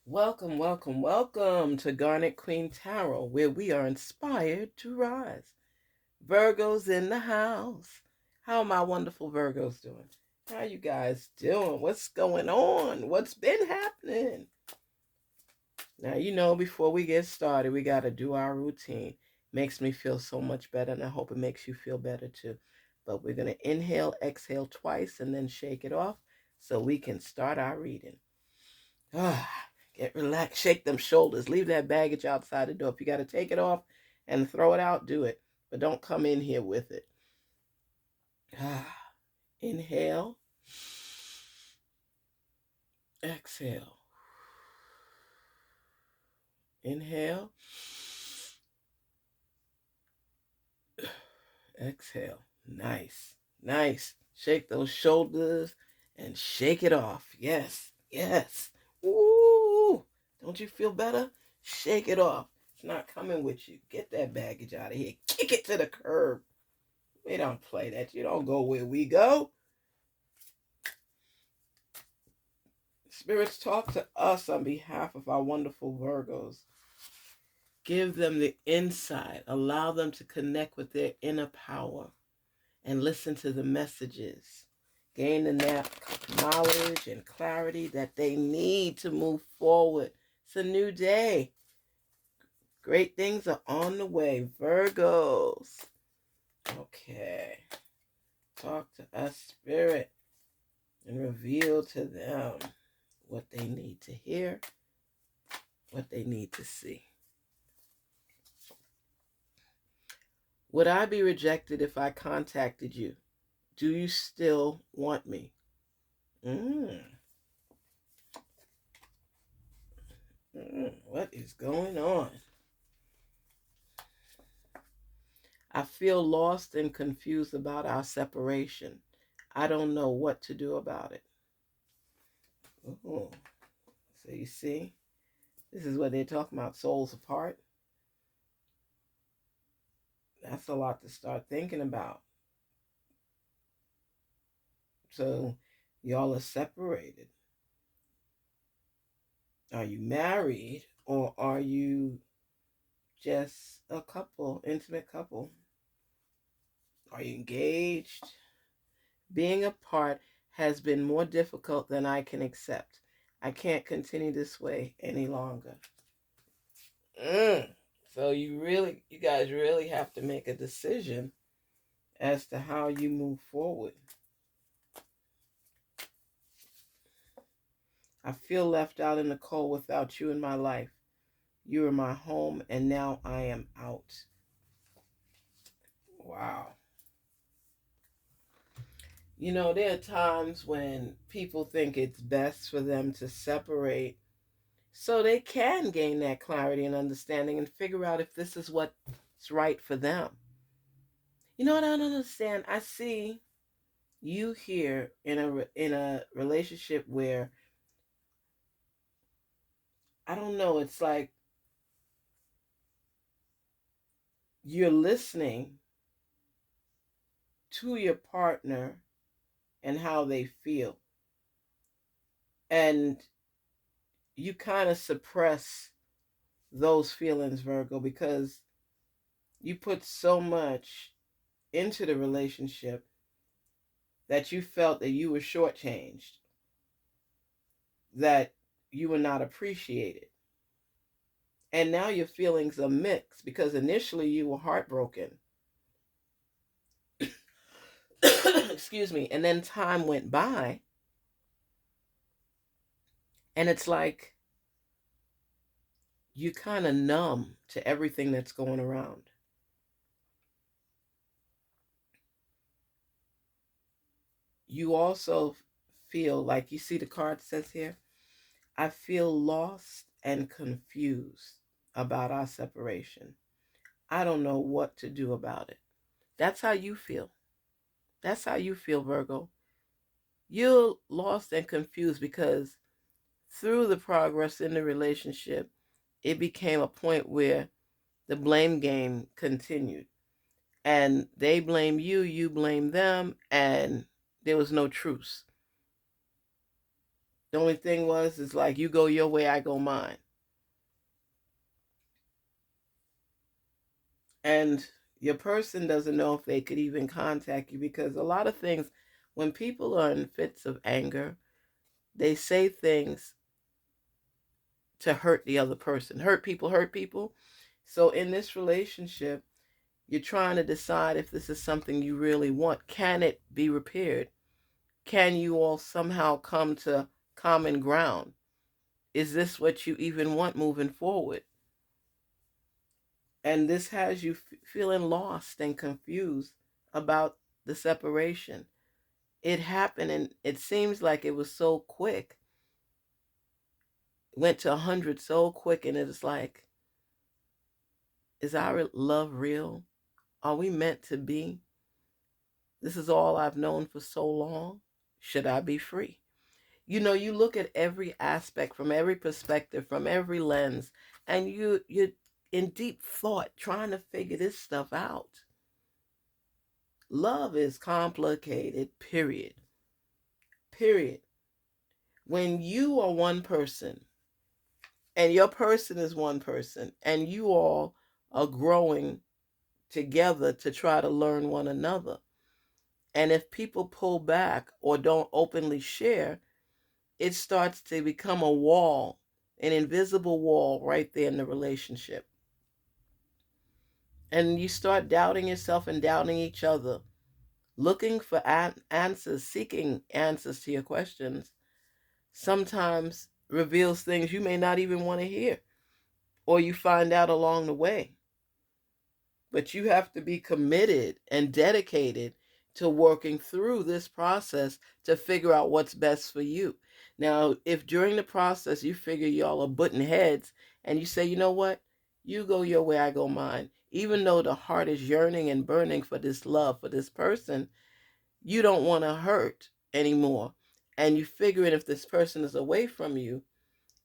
Welcome, welcome, welcome to Garnetqueentarot, where we are inspired to rise. Virgos in the house. How are my wonderful Virgos doing? How you guys doing? What's going on? What's been happening? Now, before we get started, we got to do our routine. Makes me feel so much better, and I hope it makes you feel better too. But we're going to inhale, exhale twice, and then shake it off so we can start our reading. Get relaxed, shake them shoulders, leave that baggage outside the door. If you got to take it off and throw it out, do it. But don't come in here with it. Inhale, exhale. Inhale, exhale. Nice, nice. Shake those shoulders and shake it off. Yes, yes. Ooh, don't you feel better? Shake it off. It's not coming with you. Get that baggage out of here. Kick it to the curb. We don't play that. You don't go where we go. Spirits, talk to us on behalf of our wonderful Virgos. Give them the insight. Allow them to connect with their inner power and listen to the messages. Gain the knowledge and clarity that they need to move forward. It's a new day. Great things are on the way, Virgos. Okay. Talk to us, Spirit, and reveal to them what they need to hear, what they need to see. Would I be rejected if I contacted you? Do you still want me? What is going on? I feel lost and confused about our separation. I don't know what to do about it. So you see, this is what they're talking about, souls apart. That's a lot to start thinking about. So y'all are separated. Are you married or are you just a couple, intimate couple? Are you engaged? Being apart has been more difficult than I can accept. I can't continue this way any longer. So you guys really have to make a decision as to how you move forward. I feel left out in the cold without you in my life. You are my home, and now I am out. Wow. There are times when people think it's best for them to separate so they can gain that clarity and understanding and figure out if this is what's right for them. You know what I don't understand? I see you here in a relationship where, I don't know, it's like you're listening to your partner and how they feel. And you kind of suppress those feelings, Virgo, because you put so much into the relationship that you felt that you were shortchanged, that you were not appreciated. And now your feelings are mixed because initially you were heartbroken. Excuse me. And then time went by. And it's like you kind of numb to everything that's going around. You also feel like, you see the card says here, I feel lost and confused about our separation. I don't know what to do about it. That's how you feel. That's how you feel, Virgo. You're lost and confused because through the progress in the relationship, it became a point where the blame game continued. And they blame you, you blame them, and there was no truce. The only thing was, it's like you go your way, I go mine. And your person doesn't know if they could even contact you, because a lot of things, when people are in fits of anger, they say things to hurt the other person. Hurt people hurt people. So in this relationship, you're trying to decide if this is something you really want. Can it be repaired? Can you all somehow come to common ground? Is this what you even want moving forward? And this has you feeling lost and confused about the separation. It happened and it seems like it was so quick. It went to 100 so quick, and it's like, is our love real? Are we meant to be? This is all I've known for so long. Should I be free? You know, you look at every aspect from every perspective, from every lens, and you're in deep thought trying to figure this stuff out. Love is complicated, period. Period. When you are one person and your person is one person and you all are growing together to try to learn one another. And if people pull back or don't openly share, it starts to become a wall, an invisible wall right there in the relationship. And you start doubting yourself and doubting each other, looking for answers, seeking answers to your questions, sometimes reveals things you may not even want to hear, or you find out along the way. But you have to be committed and dedicated to working through this process to figure out what's best for you. Now, if during the process you figure y'all are butting heads and you say, you know what, you go your way, I go mine, even though the heart is yearning and burning for this love for this person, you don't want to hurt anymore. And you figure if this person is away from you,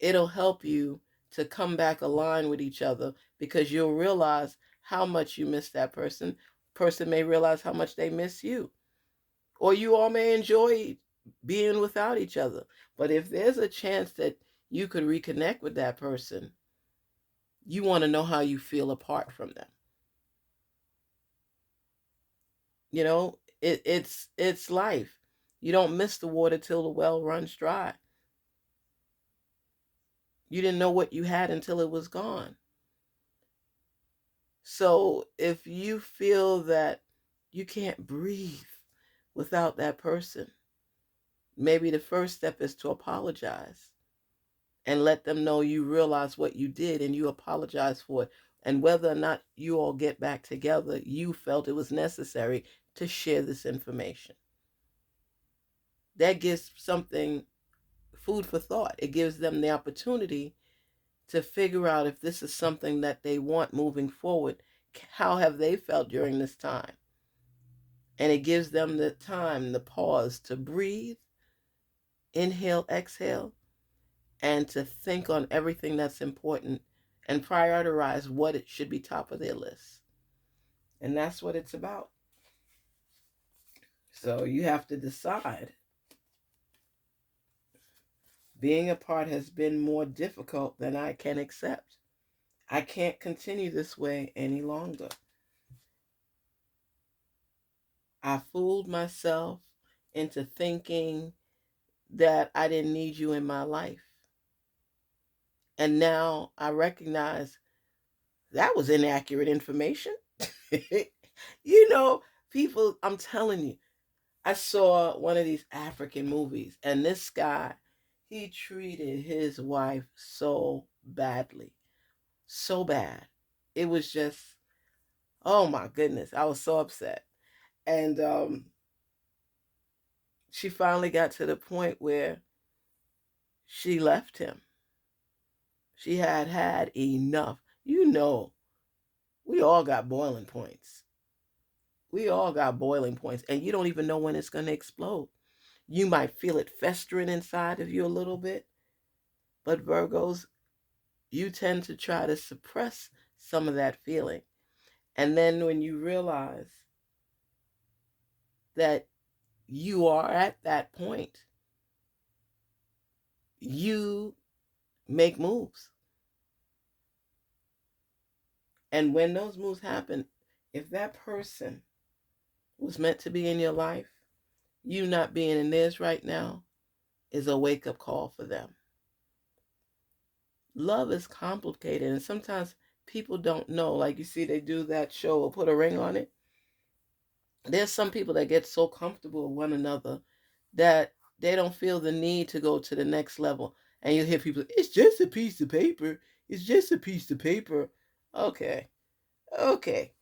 it'll help you to come back aligned with each other, because you'll realize how much you miss that person. Person may realize how much they miss you. Or you all may enjoy being without each other. But if there's a chance that you could reconnect with that person, you want to know how you feel apart from them. You know, it's life. You don't miss the water till the well runs dry. You didn't know what you had until it was gone. So if you feel that you can't breathe without that person, maybe the first step is to apologize and let them know you realize what you did and you apologize for it. And whether or not you all get back together, you felt it was necessary to share this information. That gives something food for thought. It gives them the opportunity to figure out if this is something that they want moving forward. How have they felt during this time? And it gives them the time, the pause to breathe, inhale, exhale, and to think on everything that's important and prioritize what it should be top of their list. And that's what it's about. So you have to decide. Being apart has been more difficult than I can accept. I can't continue this way any longer. I fooled myself into thinking that I didn't need you in my life. And now I recognize that was inaccurate information. You know, people, I'm telling you, I saw one of these African movies, and this guy, he treated his wife so badly. So bad. It was just, oh my goodness, I was so upset. And she finally got to the point where she left him. She had had enough. You know, we all got boiling points. We all got boiling points, and you don't even know when it's going to explode. You might feel it festering inside of you a little bit, but Virgos, you tend to try to suppress some of that feeling. And then when you realize that you are at that point, you make moves. And when those moves happen, if that person was meant to be in your life, you not being in theirs right now is a wake-up call for them. Love is complicated, and sometimes people don't know. Like, you see, they do that show or put a ring on it. There's some people that get so comfortable with one another that they don't feel the need to go to the next level. And you hear people, it's just a piece of paper. It's just a piece of paper. Okay. Okay.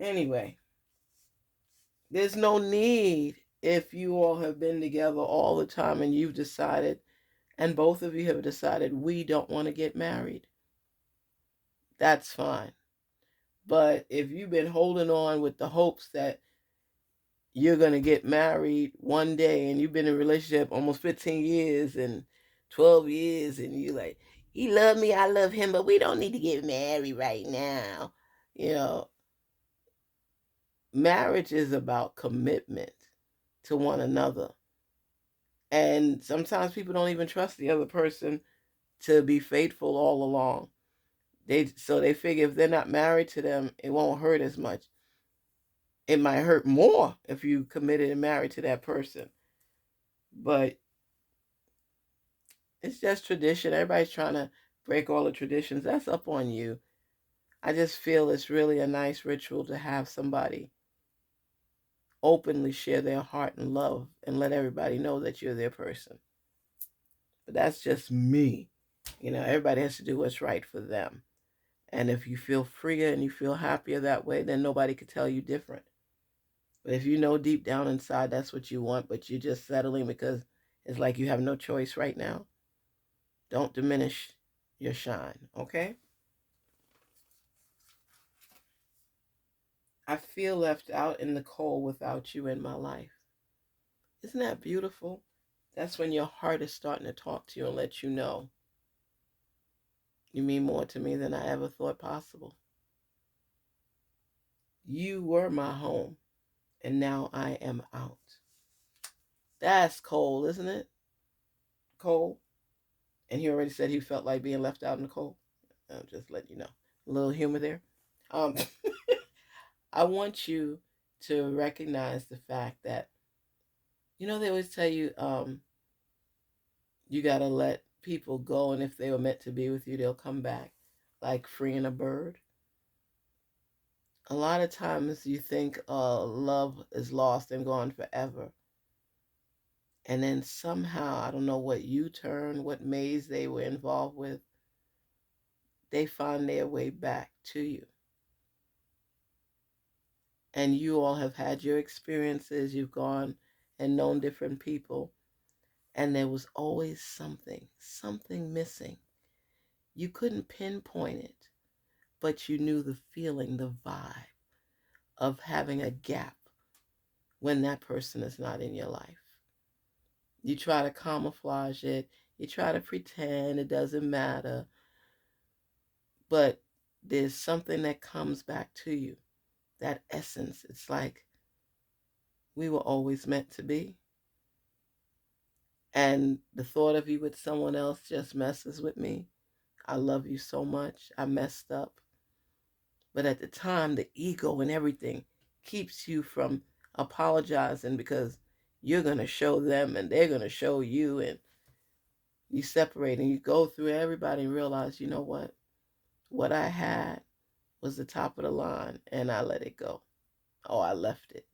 Anyway, there's no need if you all have been together all the time and you've decided, and both of you have decided, we don't want to get married. That's fine. But if you've been holding on with the hopes that you're going to get married one day and you've been in a relationship almost 15 years and 12 years and you like, he loved me, I love him, but we don't need to get married right now. You know, marriage is about commitment to one another. And sometimes people don't even trust the other person to be faithful all along. So they figure if they're not married to them, it won't hurt as much. It might hurt more if you committed and married to that person. But it's just tradition. Everybody's trying to break all the traditions. That's up on you. I just feel it's really a nice ritual to have somebody openly share their heart and love and let everybody know that you're their person. But that's just me. Everybody has to do what's right for them. And if you feel freer and you feel happier that way, then nobody could tell you different. But if you know deep down inside that's what you want, but you're just settling because it's like you have no choice right now, don't diminish your shine, okay? I feel left out in the cold without you in my life. Isn't that beautiful? That's when your heart is starting to talk to you and let you know you mean more to me than I ever thought possible. You were my home, and now I am out. That's cold, isn't it? Cold. And he already said he felt like being left out in the cold. I'll just let you know. A little humor there. Um, I want you to recognize the fact that, they always tell you, you got to let people go, and if they were meant to be with you, they'll come back, like freeing a bird. A lot of times you think love is lost and gone forever. And then somehow, I don't know what U-turn, what maze they were involved with, they find their way back to you. And you all have had your experiences. You've gone and known different people. And there was always something missing. You couldn't pinpoint it, but you knew the feeling, the vibe of having a gap when that person is not in your life. You try to camouflage it. You try to pretend it doesn't matter. But there's something that comes back to you. That essence. It's like we were always meant to be. And the thought of you with someone else just messes with me. I love you so much. I messed up. But at the time, the ego and everything keeps you from apologizing because you're going to show them and they're going to show you, and you separate and you go through everybody and realize, you know what? What I had was the top of the line and I let it go. Oh, I left it.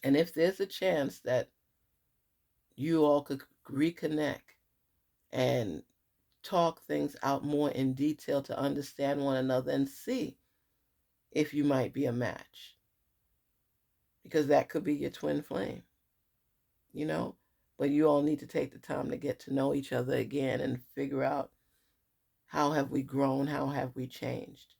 And if there's a chance that you all could reconnect and talk things out more in detail to understand one another and see if you might be a match, because that could be your twin flame, but you all need to take the time to get to know each other again and figure out, how have we grown, how have we changed.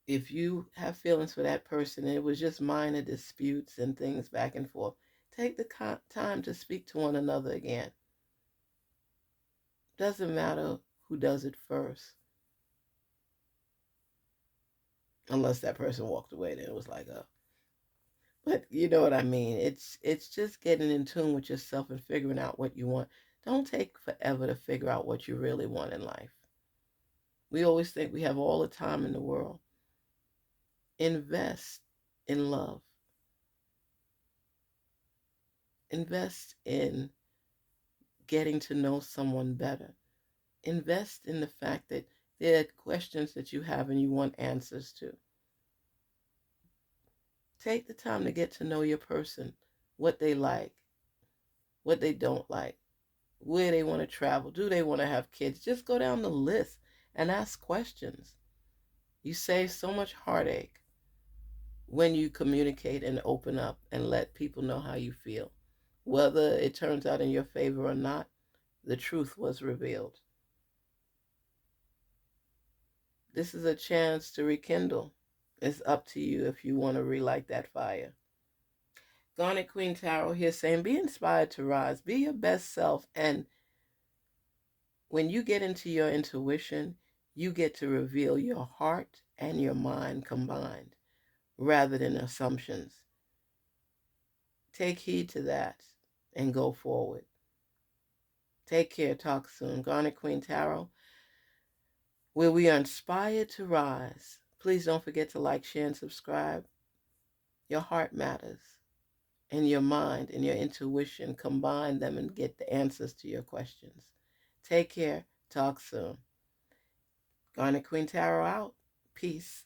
If you have feelings for that person and it was just minor disputes and things back and forth, take the time to speak to one another again. Doesn't matter who does it first, unless that person walked away, then it was like, But you know what I mean. It's just getting in tune with yourself and figuring out what you want. Don't take forever to figure out what you really want in life. We always think we have all the time in the world. Invest in love. Invest in getting to know someone better. Invest in the fact that there are questions that you have and you want answers to. Take the time to get to know your person, what they like, what they don't like, where they want to travel, do they want to have kids. Just go down the list and ask questions. You save so much heartache when you communicate and open up and let people know how you feel. Whether it turns out in your favor or not, the truth was revealed. This is a chance to rekindle. It's up to you if you want to relight that fire. Garnet Queen Tarot here saying, be inspired to rise, be your best self. And when you get into your intuition, you get to reveal your heart and your mind combined rather than assumptions. Take heed to that and go forward. Take care. Talk soon. Garnet Queen Tarot, where we are inspired to rise. Please don't forget to like, share, and subscribe. Your heart matters. And your mind and your intuition, combine them and get the answers to your questions. Take care. Talk soon. Garnet Queen Tarot out. Peace.